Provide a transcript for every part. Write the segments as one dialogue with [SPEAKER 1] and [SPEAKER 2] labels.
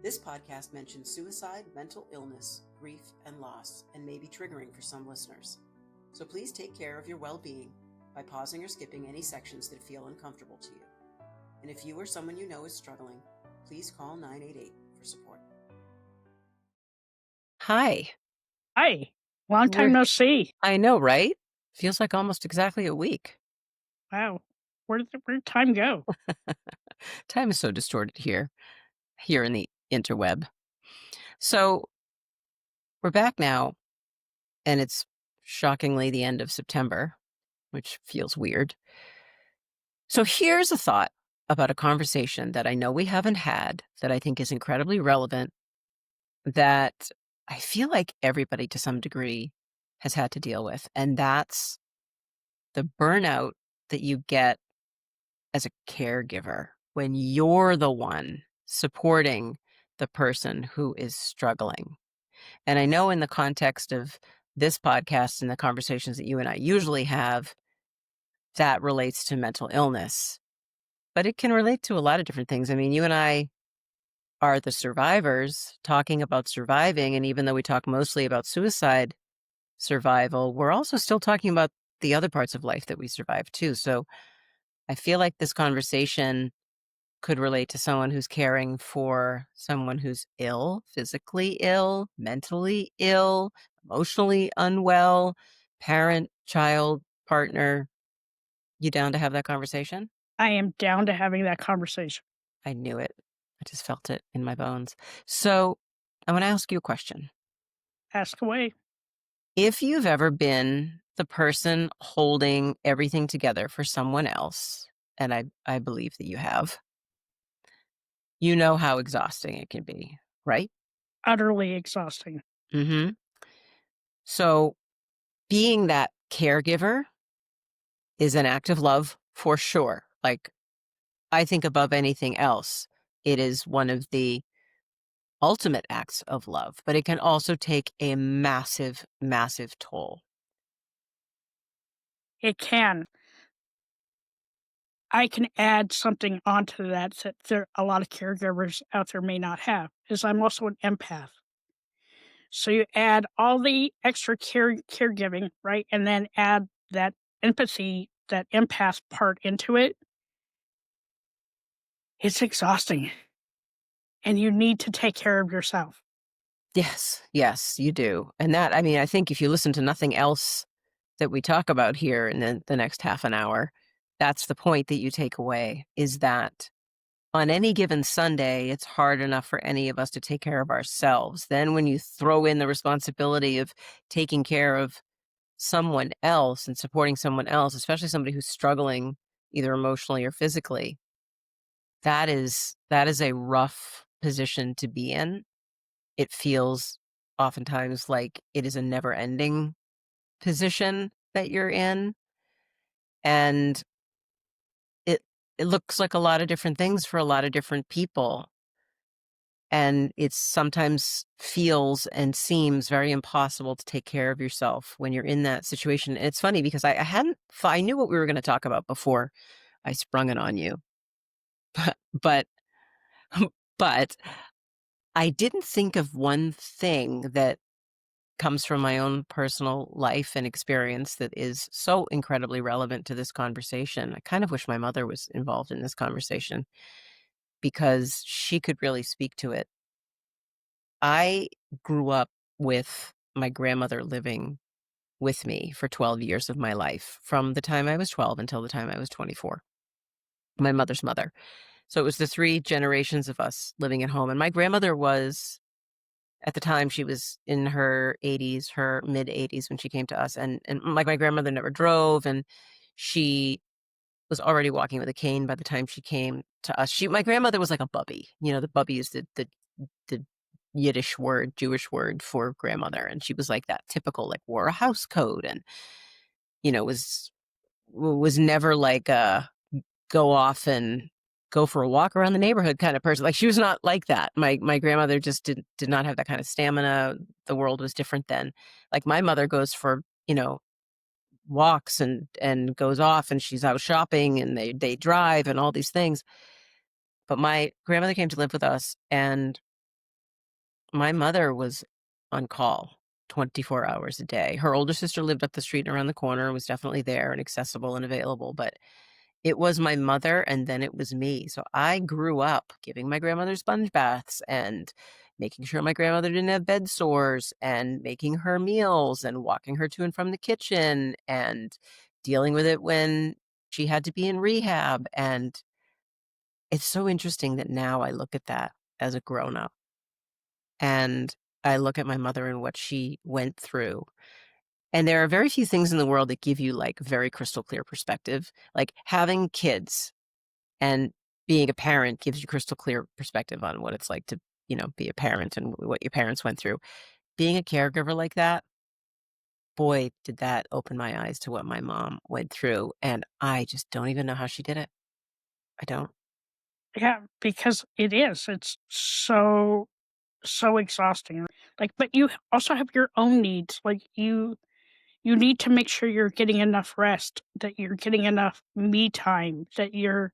[SPEAKER 1] This podcast mentions suicide, mental illness, grief, and loss, and may be triggering for some listeners. So please take care of your well-being by pausing or skipping any sections that feel uncomfortable to you. And if you or someone you know is struggling, please call 988 for support.
[SPEAKER 2] Hi.
[SPEAKER 3] Hi. Long time no see.
[SPEAKER 2] I know, right? Feels like almost exactly a week.
[SPEAKER 3] Wow. Where'd time go?
[SPEAKER 2] Time is so distorted here in the interweb. So we're back now, and it's shockingly the end of September, which feels weird. So here's a thought about a conversation that I know we haven't had that I think is incredibly relevant, that I feel like everybody to some degree has had to deal with, and that's the burnout that you get as a caregiver when you're the one supporting the person who is struggling. And I know in the context of this podcast and the conversations that you and I usually have, that relates to mental illness, but it can relate to a lot of different things. I mean, you and I are the survivors talking about surviving. And even though we talk mostly about suicide survival, we're also still talking about the other parts of life that we survive too. So I feel like this conversation could relate to someone who's caring for someone who's ill, physically ill, mentally ill, emotionally unwell, parent, child, partner. You down to have that conversation?
[SPEAKER 3] I am down to having that conversation.
[SPEAKER 2] I knew it. I just felt it in my bones. So I want to ask you a question.
[SPEAKER 3] Ask away.
[SPEAKER 2] If you've ever been the person holding everything together for someone else, and I believe that you have, you know how exhausting it can be, right?
[SPEAKER 3] Utterly exhausting.
[SPEAKER 2] Mm-hmm. So being that caregiver is an act of love for sure. Like, I think above anything else, it is one of the ultimate acts of love, but it can also take a massive, massive toll.
[SPEAKER 3] It can. I can add something onto that a lot of caregivers out there may not have, is I'm also an empath. So you add all the extra caregiving, right? And then add that empathy, that empath part into it. It's exhausting. And you need to take care of yourself.
[SPEAKER 2] Yes, you do. And that, I mean, I think if you listen to nothing else that we talk about here in the next half an hour, that's the point that you take away, is that on any given Sunday, it's hard enough for any of us to take care of ourselves. Then when you throw in the responsibility of taking care of someone else and supporting someone else, especially somebody who's struggling either emotionally or physically, that is a rough position to be in. It feels oftentimes like it is a never-ending position that you're in. And it looks like a lot of different things for a lot of different people. And it sometimes feels and seems very impossible to take care of yourself when you're in that situation. And it's funny because I knew what we were going to talk about before I sprung it on you, but but I didn't think of one thing that comes from my own personal life and experience that is so incredibly relevant to this conversation. I kind of wish my mother was involved in this conversation because she could really speak to it. I grew up with my grandmother living with me for 12 years of my life, from the time I was 12 until the time I was 24. My mother's mother. So it was the 3 generations of us living at home. And my grandmother was, at the time, she was in her 80s, her mid-80s when she came to us. And like, my grandmother never drove, and she was already walking with a cane by the time she came to us. My grandmother was like a bubby. You know, the bubby is the Yiddish word, Jewish word for grandmother. And she was like that typical, like, wore a house coat and, you know, was never like a go off and go for a walk around the neighborhood kind of person. Like, she was not like that. My grandmother just did not have that kind of stamina. The world was different then. Like, my mother goes for, you know, walks and goes off, and she's out shopping, and they drive and all these things. But my grandmother came to live with us, and My mother was on call 24 hours a day. Her older sister lived up the street and around the corner and was definitely there and accessible and available, but it was my mother and then it was me. So I grew up giving my grandmother sponge baths and making sure my grandmother didn't have bed sores and making her meals and walking her to and from the kitchen and dealing with it when she had to be in rehab. And it's so interesting that now I look at that as a grown up and I look at my mother and what she went through. And there are very few things in the world that give you like very crystal clear perspective. Like having kids and being a parent gives you crystal clear perspective on what it's like to, be a parent and what your parents went through. Being a caregiver like that, boy, did that open my eyes to what my mom went through. And I just don't even know how she did it. I don't.
[SPEAKER 3] Yeah, because it is. It's so exhausting. Like, but you also have your own needs. Like you need to make sure you're getting enough rest, that you're getting enough me time, that you're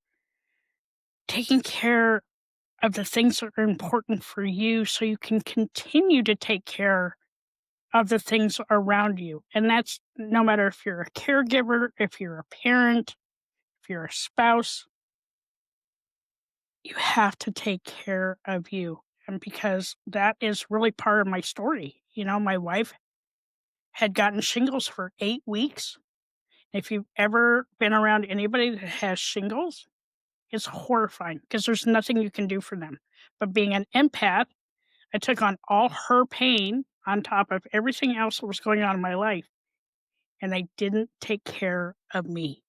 [SPEAKER 3] taking care of the things that are important for you so you can continue to take care of the things around you. And that's no matter if you're a caregiver, if you're a parent, if you're a spouse, you have to take care of you. And because that is really part of my story. My wife had gotten shingles for 8 weeks. If you've ever been around anybody that has shingles, it's horrifying because there's nothing you can do for them. But being an empath, I took on all her pain on top of everything else that was going on in my life, and I didn't take care of me.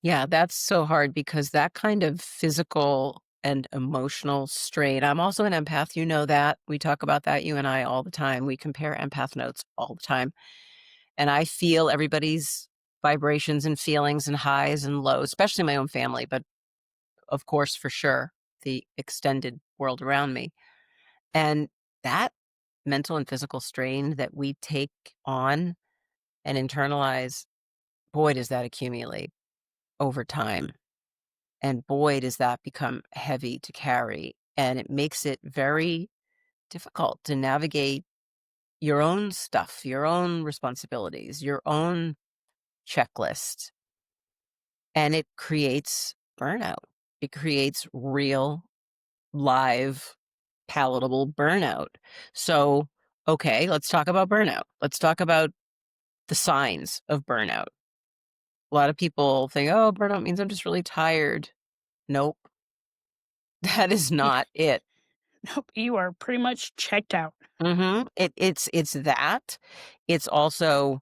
[SPEAKER 2] Yeah, that's so hard because that kind of physical and emotional strain. I'm also an empath. You know that. We talk about that, you and I, all the time. We compare empath notes all the time. And I feel everybody's vibrations and feelings and highs and lows, especially my own family, but of course, for sure, the extended world around me. And that mental and physical strain that we take on and internalize, boy, does that accumulate over time. And boy, does that become heavy to carry. And it makes it very difficult to navigate your own stuff, your own responsibilities, your own checklist. And it creates burnout. It creates real, live, palatable burnout. So, okay, let's talk about burnout. Let's talk about the signs of burnout. A lot of people think, oh, burnout means I'm just really tired. Nope, that is
[SPEAKER 3] Yeah,
[SPEAKER 2] not it.
[SPEAKER 3] nope, you are pretty much checked out.
[SPEAKER 2] It's that. It's also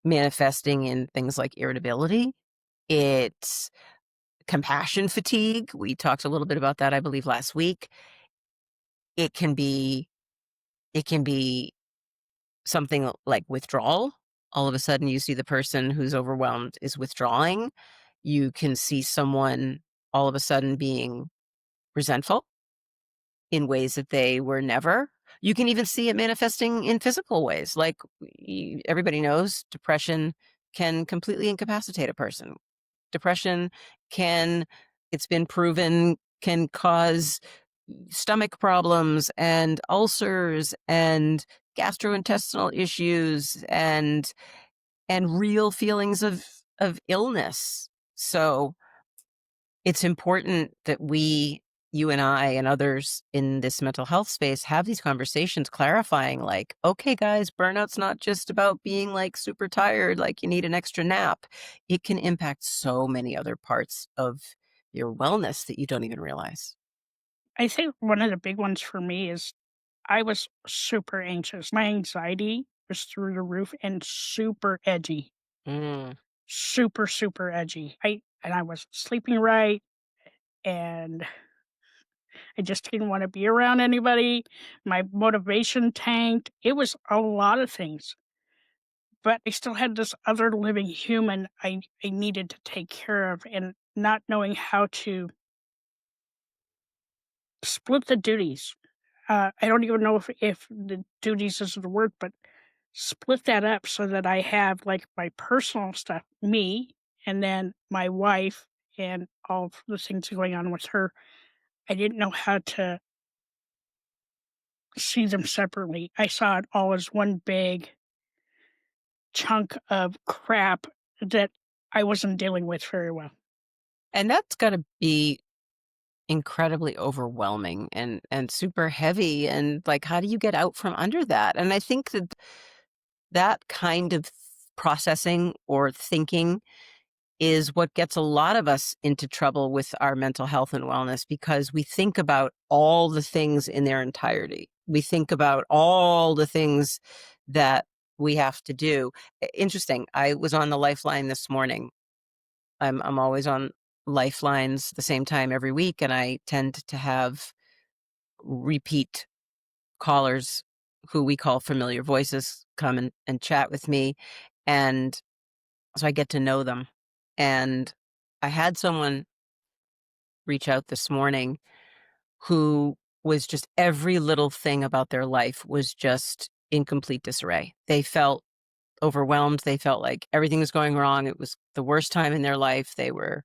[SPEAKER 2] manifesting in things like irritability. It's compassion fatigue. We talked a little bit about that, I believe, last week. It can be it can be something like withdrawal. All of a sudden you see the person who's overwhelmed is withdrawing. You can see someone all of a sudden being resentful in ways that they were never. You can even see it manifesting in physical ways. Like everybody knows depression can completely incapacitate a person. Depression can, it's been proven, can cause stomach problems and ulcers and gastrointestinal issues and real feelings of illness. So it's important that you and I and others in this mental health space have these conversations clarifying like, okay, guys, burnout's not just about being like super tired, like you need an extra nap. It can impact so many other parts of your wellness that you don't even realize.
[SPEAKER 3] I think one of the big ones for me is I was super anxious. My anxiety was through the roof and super edgy.
[SPEAKER 2] Mm.
[SPEAKER 3] Super, super edgy. I wasn't sleeping right, and I just didn't wanna be around anybody. My motivation tanked. It was a lot of things, but I still had this other living human I needed to take care of, and not knowing how to split the duties. I don't even know if the duties is the word, but split that up so that I have, like, my personal stuff, me, and then my wife and all of the things going on with her. I didn't know how to see them separately. I saw it all as one big chunk of crap that I wasn't dealing with very well.
[SPEAKER 2] And that's got to be incredibly overwhelming and super heavy. And like, how do you get out from under that? And I think that that kind of processing or thinking is what gets a lot of us into trouble with our mental health and wellness, because we think about all the things in their entirety. We think about all the things that we have to do. Interesting. I was on the Lifeline this morning. I'm always on Lifelines the same time every week, and I tend to have repeat callers who we call familiar voices come and chat with me. And so I get to know them. And I had someone reach out this morning who was just every little thing about their life was just in complete disarray. They felt overwhelmed. They felt like everything was going wrong. It was the worst time in their life. They were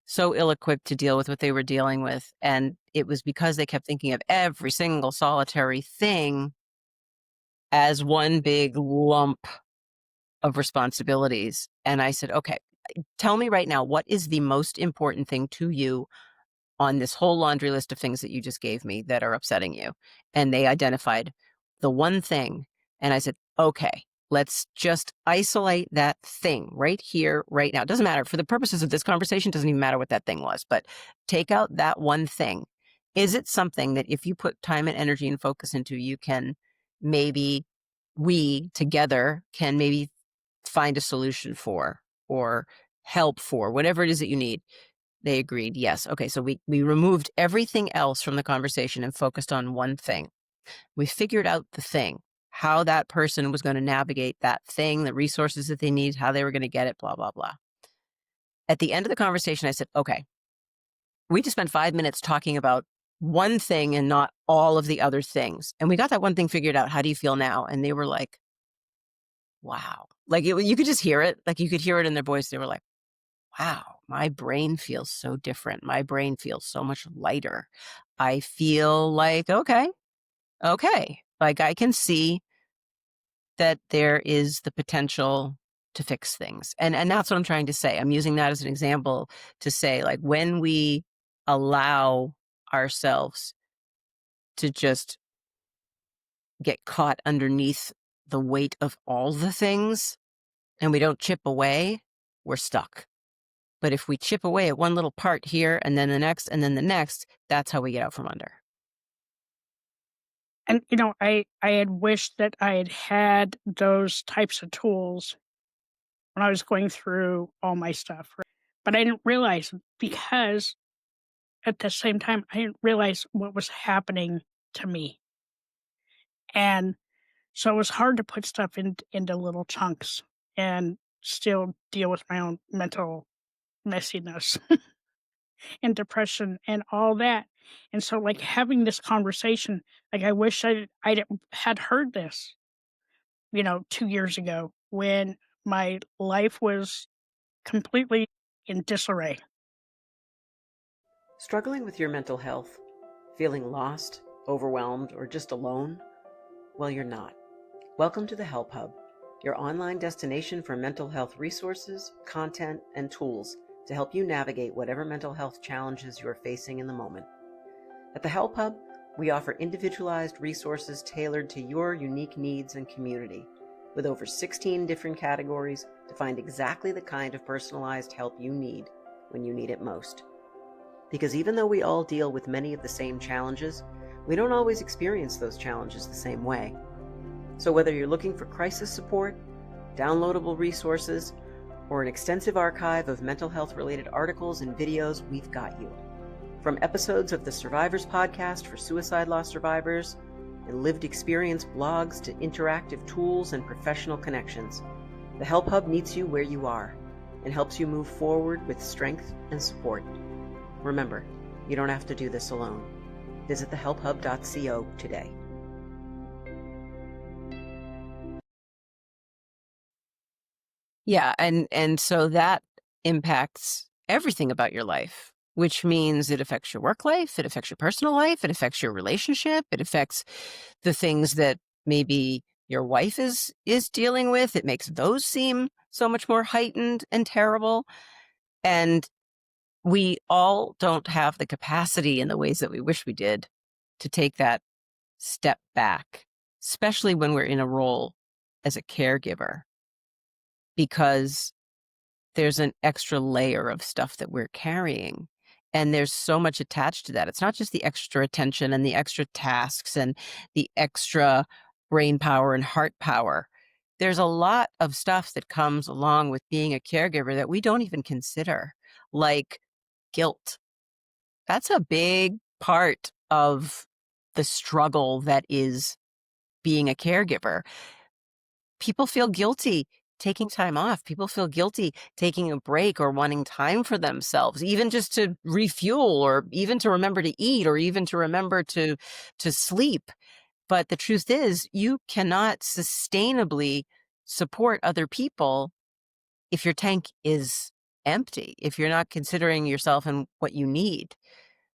[SPEAKER 2] so ill-equipped to deal with what they were dealing with. And it was because they kept thinking of every single solitary thing as one big lump of responsibilities. And I said, okay, tell me right now, what is the most important thing to you on this whole laundry list of things that you just gave me that are upsetting you? And they identified the one thing. And I said, okay, let's just isolate that thing right here, right now. It doesn't matter. For the purposes of this conversation, it doesn't even matter what that thing was, but take out that one thing. Is it something that if you put time and energy and focus into, you can maybe, we together can maybe find a solution for or help for, whatever it is that you need? They agreed, yes. Okay, so we removed everything else from the conversation and focused on one thing. We figured out the thing, how that person was going to navigate that thing, the resources that they need, how they were going to get it, blah, blah, blah. At the end of the conversation, I said, okay, we just spent 5 minutes talking about one thing and not all of the other things. And we got that one thing figured out. How do you feel now? And they were like, wow. Like you could just hear it. Like you could hear it in their voice. They were like, wow, my brain feels so different. My brain feels so much lighter. I feel like, okay. Like I can see that there is the potential to fix things. And that's what I'm trying to say. I'm using that as an example to say, like, when we allow ourselves to just get caught underneath the weight of all the things and we don't chip away, we're stuck. But if we chip away at one little part here and then the next and then the next, that's how we get out from under.
[SPEAKER 3] And, I had wished that I had had those types of tools when I was going through all my stuff. Right? But I didn't realize, because at the same time, I didn't realize what was happening to me. And so it was hard to put stuff into little chunks and still deal with my own mental messiness and depression and all that. And so, like, having this conversation, like, I wish I had heard this, 2 years ago when my life was completely in disarray.
[SPEAKER 1] Struggling with your mental health? Feeling lost, overwhelmed, or just alone? Well, you're not. Welcome to the Help Hub, your online destination for mental health resources, content, and tools to help you navigate whatever mental health challenges you're facing in the moment. At the Help Hub, we offer individualized resources tailored to your unique needs and community, with over 16 different categories to find exactly the kind of personalized help you need when you need it most. Because even though we all deal with many of the same challenges, we don't always experience those challenges the same way. So whether you're looking for crisis support, downloadable resources, or an extensive archive of mental health-related articles and videos, we've got you. From episodes of the Survivors podcast for suicide loss survivors and lived experience blogs to interactive tools and professional connections, the Help Hub meets you where you are and helps you move forward with strength and support. Remember, you don't have to do this alone. Visit thehelphub.co today.
[SPEAKER 2] Yeah, and so that impacts everything about your life. which means it affects your work life, it affects your personal life, it affects your relationship, it affects the things that maybe your wife is dealing with. It makes those seem so much more heightened and terrible. And we all don't have the capacity in the ways that we wish we did to take that step back, especially when we're in a role as a caregiver, because there's an extra layer of stuff that we're carrying. And there's so much attached to that. It's not just the extra attention and the extra tasks and the extra brain power and heart power. There's a lot of stuff that comes along with being a caregiver that we don't even consider, like guilt. That's a big part of the struggle that is being a caregiver. People feel guilty taking time off. People feel guilty taking a break or wanting time for themselves, even just to refuel, or even to remember to eat, or even to remember to sleep. But the truth is, you cannot sustainably support other people if your tank is empty, if you're not considering yourself and what you need.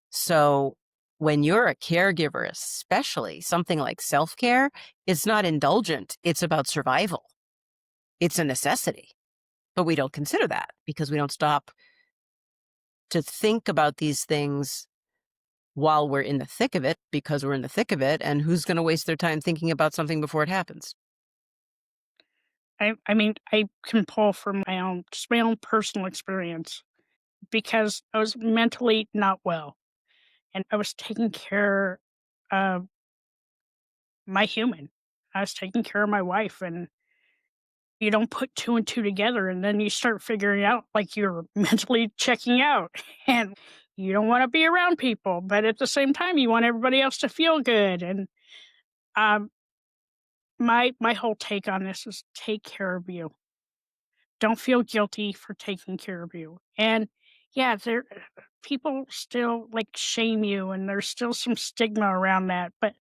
[SPEAKER 2] So when you're a caregiver, especially, something like self-care, it's not indulgent. It's about survival. It's a necessity. But we don't consider that because we don't stop to think about these things while we're in the thick of it, because we're in the thick of it. And who's going to waste their time thinking about something before it happens?
[SPEAKER 3] I mean, I can pull from my own personal experience because I was mentally not well and I was taking care of my human. I was taking care of my wife, and you don't put two and two together, and then you start figuring out like you're mentally checking out and you don't want to be around people, but at the same time you want everybody else to feel good. And um my whole take on this is take care of you. Don't feel guilty for taking care of you. And yeah, there people still like shame you, and there's still some stigma around that, but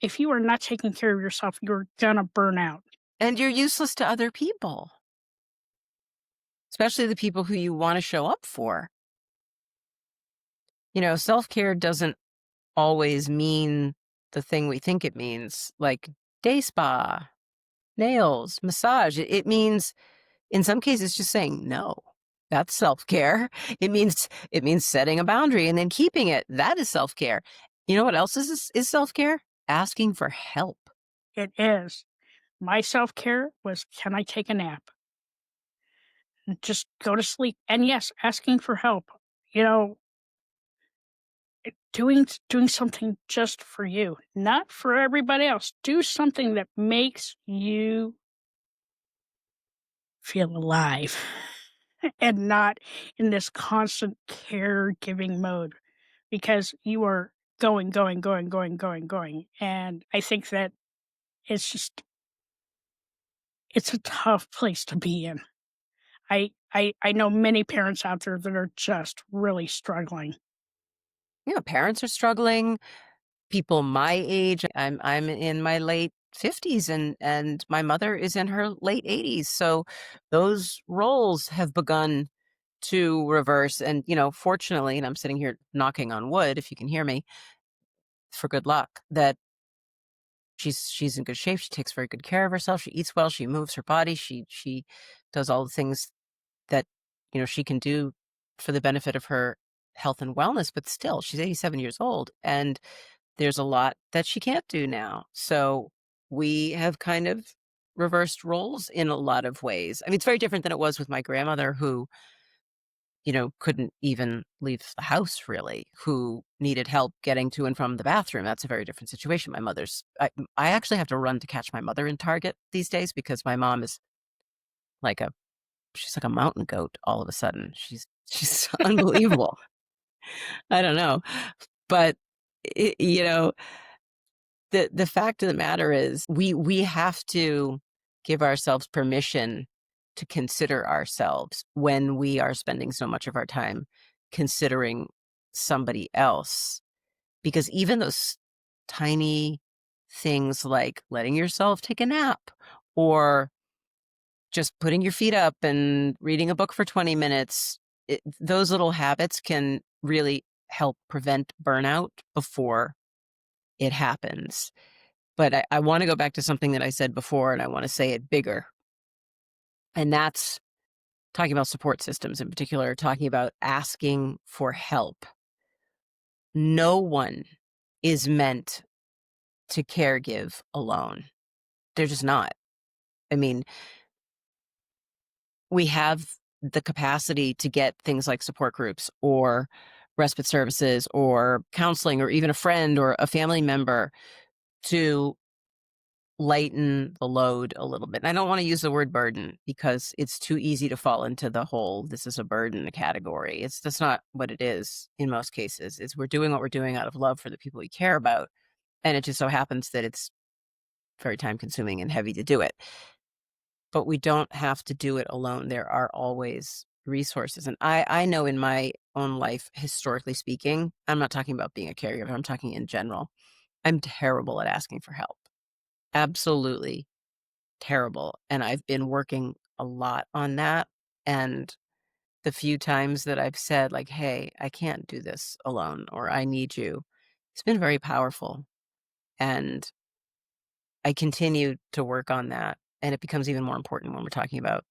[SPEAKER 3] if you are not taking care of yourself, you're gonna burn out.
[SPEAKER 2] And you're useless to other people, especially the people who you want to show up for. You know, self-care doesn't always mean the thing we think it means, like day spa, nails, massage. It means, in some cases, just saying no. That's self-care. It means setting a boundary and then keeping it. That is self-care. You know what else is self-care? Asking for help.
[SPEAKER 3] It is. My self-care was, can I take a nap? And just go to sleep. And yes, asking for help. You know, doing something just for you, not for everybody else. Do something that makes you feel alive and not in this constant caregiving mode, because you are going, going, going, going, going, going. And I think that it's just, it's a tough place to be in. I know many parents out there that are just really struggling.
[SPEAKER 2] You know, parents are struggling. People my age, I'm in my late 50s, and my mother is in her late 80s. So those roles have begun to reverse. And, you know, fortunately, and I'm sitting here knocking on wood, if you can hear me, for good luck, that she's in good shape. She takes very good care of herself. She eats well. She moves her body. She does all the things that, you know, she can do for the benefit of her health and wellness. But still, she's 87 years old, and there's a lot that she can't do now. So we have kind of reversed roles in a lot of ways. I mean, it's very different than it was with my grandmother, who, you know, couldn't even leave the house really, who needed help getting to and from the bathroom. That's a very different situation. I actually have to run to catch my mother in Target these days because my mom is like she's like a mountain goat all of a sudden. She's unbelievable. I don't know. But, you know, the fact of the matter is we have to give ourselves permission to consider ourselves when we are spending so much of our time considering somebody else. Because even those tiny things like letting yourself take a nap, or just putting your feet up and reading a book for 20 minutes, those little habits can really help prevent burnout before it happens. But I want to go back to something that I said before, and I want to say it bigger. And that's talking about support systems in particular, talking about asking for help. No one is meant to caregive alone. They're just not. I mean, we have the capacity to get things like support groups or respite services or counseling or even a friend or a family member to lighten the load a little bit. And I don't want to use the word burden because it's too easy to fall into the whole this is a burden category. That's not what it is in most cases. It's we're doing what we're doing out of love for the people we care about. And it just so happens that it's very time consuming and heavy to do it. But we don't have to do it alone. There are always resources. And I know in my own life, historically speaking, I'm not talking about being a caregiver, I'm talking in general. I'm terrible at asking for help. Absolutely terrible. And I've been working a lot on that. And the few times that I've said, like, hey, I can't do this alone, or I need you, it's been very powerful. And I continue to work on that. And it becomes even more important when we're talking about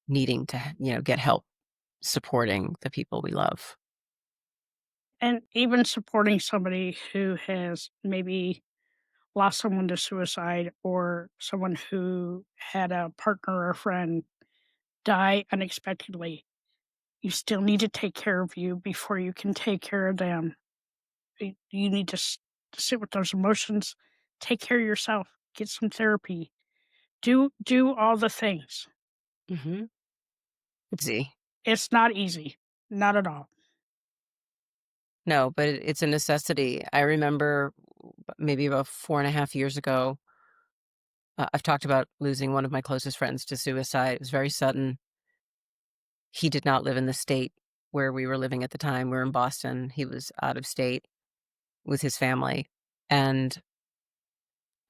[SPEAKER 2] needing to, get help supporting the people we love.
[SPEAKER 3] And even supporting somebody who has maybe lost someone to suicide, or someone who had a partner or a friend die unexpectedly. You still need to take care of you before you can take care of them. You need to sit with those emotions, take care of yourself, get some therapy, do all the things.
[SPEAKER 2] Mm-hmm. See,
[SPEAKER 3] It's not easy, not at all.
[SPEAKER 2] no, but it's a necessity. I remember maybe about 4.5 years ago, I've talked about losing one of my closest friends to suicide. It was very sudden. He did not live in the state where we were living at the time. We were in Boston. He was out of state with his family. And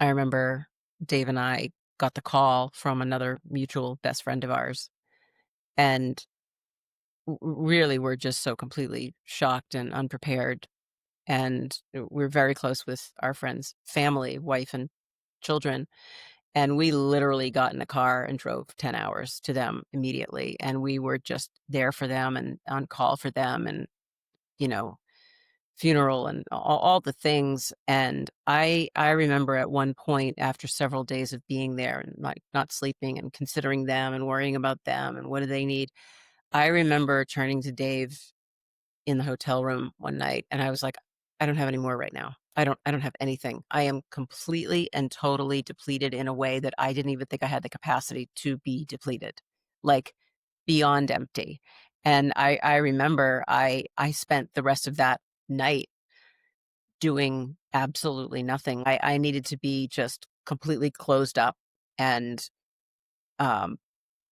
[SPEAKER 2] I remember Dave and I got the call from another mutual best friend of ours. And really, we're just so completely shocked and unprepared. And we're very close with our friend's family, wife and children. And we literally got in a car and drove 10 hours to them immediately. And we were just there for them and on call for them and, you know, funeral and all the things. And I remember at one point after several days of being there and like not sleeping and considering them and worrying about them and what do they need. I remember turning to Dave in the hotel room one night and I was like, I don't have any more right now. I don't have anything. I am completely and totally depleted in a way that I didn't even think I had the capacity to be depleted. Like beyond empty. And I remember I spent the rest of that night doing absolutely nothing. I needed to be just completely closed up and um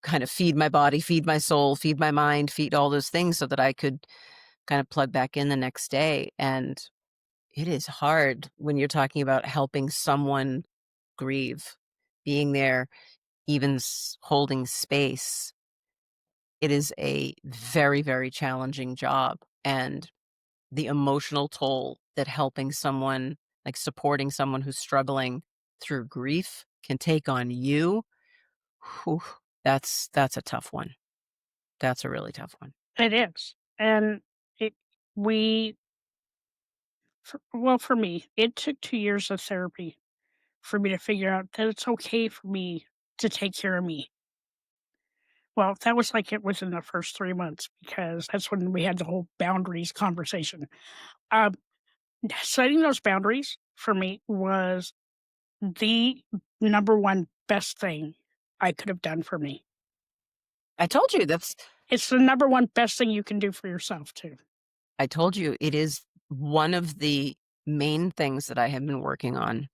[SPEAKER 2] kind of feed my body, feed my soul, feed my mind, feed all those things so that I could kind of plug back in the next day. And it is hard when you're talking about helping someone grieve, being there, even holding space. It is a very, very challenging job. And the emotional toll that helping someone, like supporting someone who's struggling through grief can take on you, whew, that's a tough one. That's a really tough one.
[SPEAKER 3] It is. And it we well, for me, it took 2 years of therapy for me to figure out that it's okay for me to take care of me. Well, that was like it within the first 3 months, because that's when we had the whole boundaries conversation. Um, Setting those boundaries for me was the number one best thing I could have done for me.
[SPEAKER 2] I told you that's
[SPEAKER 3] It's the number one best thing you can do for yourself too.
[SPEAKER 2] I told you it is one of the main things that I have been working on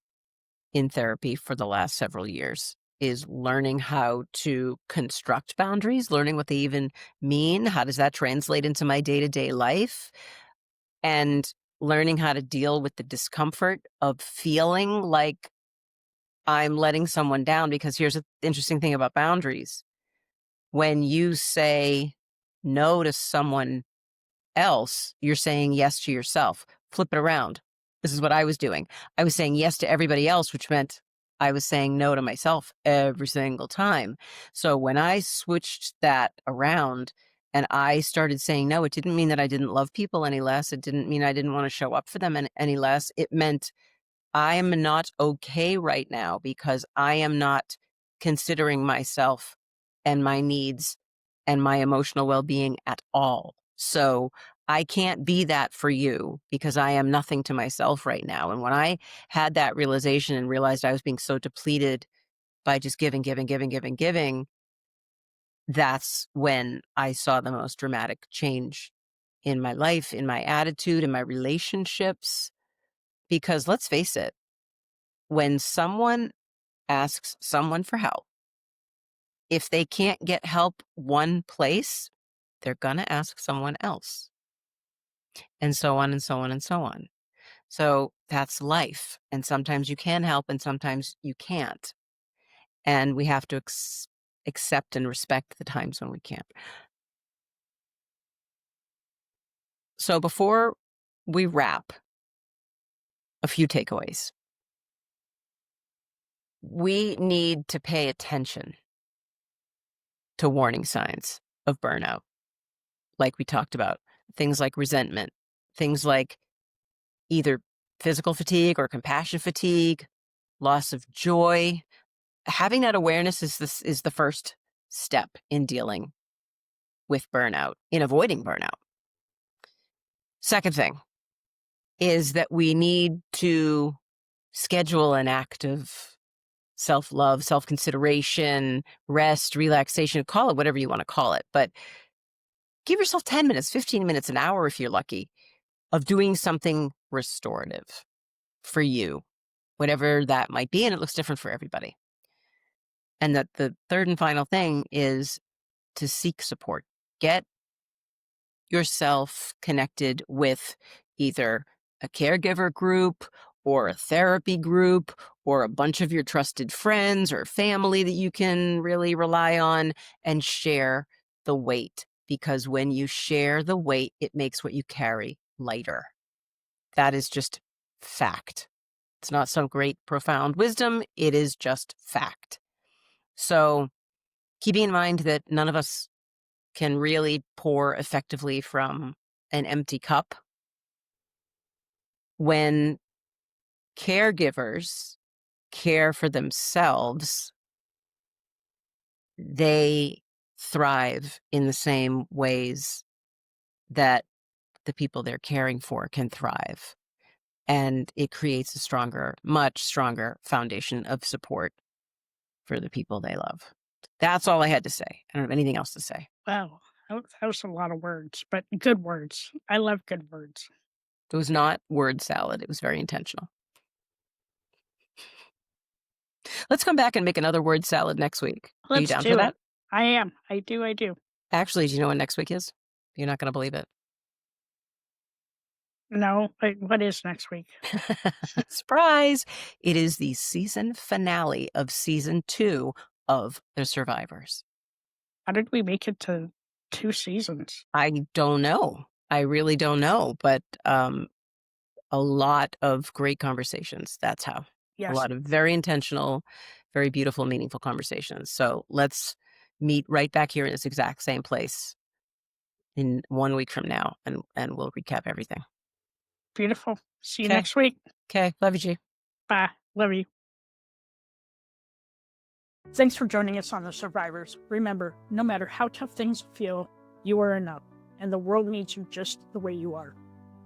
[SPEAKER 2] in therapy for the last several years is learning how to construct boundaries, learning what they even mean. How does that translate into my day-to-day life? And learning how to deal with the discomfort of feeling like I'm letting someone down. Because here's the interesting thing about boundaries. When you say no to someone else, you're saying yes to yourself. Flip it around. This is what I was doing. I was saying yes to everybody else, which meant I was saying no to myself every single time. So when I switched that around and I started saying no, it didn't mean that I didn't love people any less. It didn't mean I didn't want to show up for them any less. It meant I am not okay right now because I am not considering myself and my needs and my emotional well-being at all. So I can't be that for you because I am nothing to myself right now. And when I had that realization and realized I was being so depleted by just giving, that's when I saw the most dramatic change in my life, in my attitude, in my relationships. Because let's face it, when someone asks someone for help, if they can't get help one place, they're going to ask someone else. And so on and so on and so on. So that's life. And sometimes you can help and sometimes you can't. And we have to accept and respect the times when we can't. So before we wrap, a few takeaways. We need to pay attention to warning signs of burnout, like we talked about. Things like resentment, things like either physical fatigue or compassion fatigue, loss of joy. Having that awareness is the first step in dealing with burnout, in avoiding burnout. Second thing is that we need to schedule an act of self-love, self-consideration, rest, relaxation, call it whatever you want to call it. But give yourself 10 minutes, 15 minutes, an hour if you're lucky, of doing something restorative for you, whatever that might be. And it looks different for everybody. And that the third and final thing is to seek support. Get yourself connected with either a caregiver group or a therapy group or a bunch of your trusted friends or family that you can really rely on, and share the weight. Because when you share the weight, it makes what you carry lighter. That is just fact. It's not some great profound wisdom. It is just fact. So keeping in mind that none of us can really pour effectively from an empty cup. When caregivers care for themselves, they thrive in the same ways that the people they're caring for can thrive. And it creates a stronger, much stronger foundation of support for the people they love. That's all I had to say. I don't have anything else to say.
[SPEAKER 3] Wow, that was a lot of words, but good words. I love good words.
[SPEAKER 2] It was not word salad. It was very intentional. Let's come back and make another word salad next week. Are you
[SPEAKER 3] Let's
[SPEAKER 2] down
[SPEAKER 3] do
[SPEAKER 2] for that?
[SPEAKER 3] it. I am. I do.
[SPEAKER 2] Actually, do you know what next week is? You're not going to believe it.
[SPEAKER 3] No, what is next week?
[SPEAKER 2] Surprise! It is the season finale of season 2 of The Survivors.
[SPEAKER 3] How did we make it to 2 seasons?
[SPEAKER 2] I don't know. I really don't know, but a lot of great conversations. That's how.
[SPEAKER 3] Yes.
[SPEAKER 2] A lot of very intentional, very beautiful, meaningful conversations. So let's meet right back here in this exact same place in 1 week from now, and we'll recap everything.
[SPEAKER 3] Beautiful. See you
[SPEAKER 2] Okay.
[SPEAKER 3] next week.
[SPEAKER 2] Okay. Love you, G.
[SPEAKER 3] Bye. Love you. Thanks for joining us on The Survivors. Remember, no matter how tough things feel, you are enough, and the world needs you just the way you are.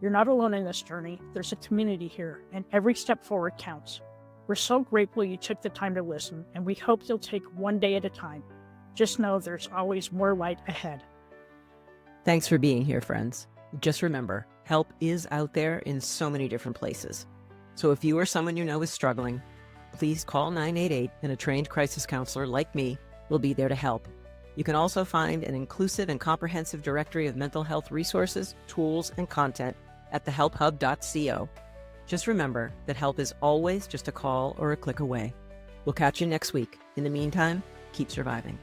[SPEAKER 3] You're not alone in this journey. There's a community here, and every step forward counts. We're so grateful you took the time to listen, and we hope you'll take one day at a time. Just know there's always more light ahead.
[SPEAKER 2] Thanks for being here, friends. Just remember, help is out there in so many different places. So if you or someone you know is struggling, please call 988 and a trained crisis counselor like me will be there to help. You can also find an inclusive and comprehensive directory of mental health resources, tools, and content at thehelphub.co. Just remember that help is always just a call or a click away. We'll catch you next week. In the meantime, keep surviving.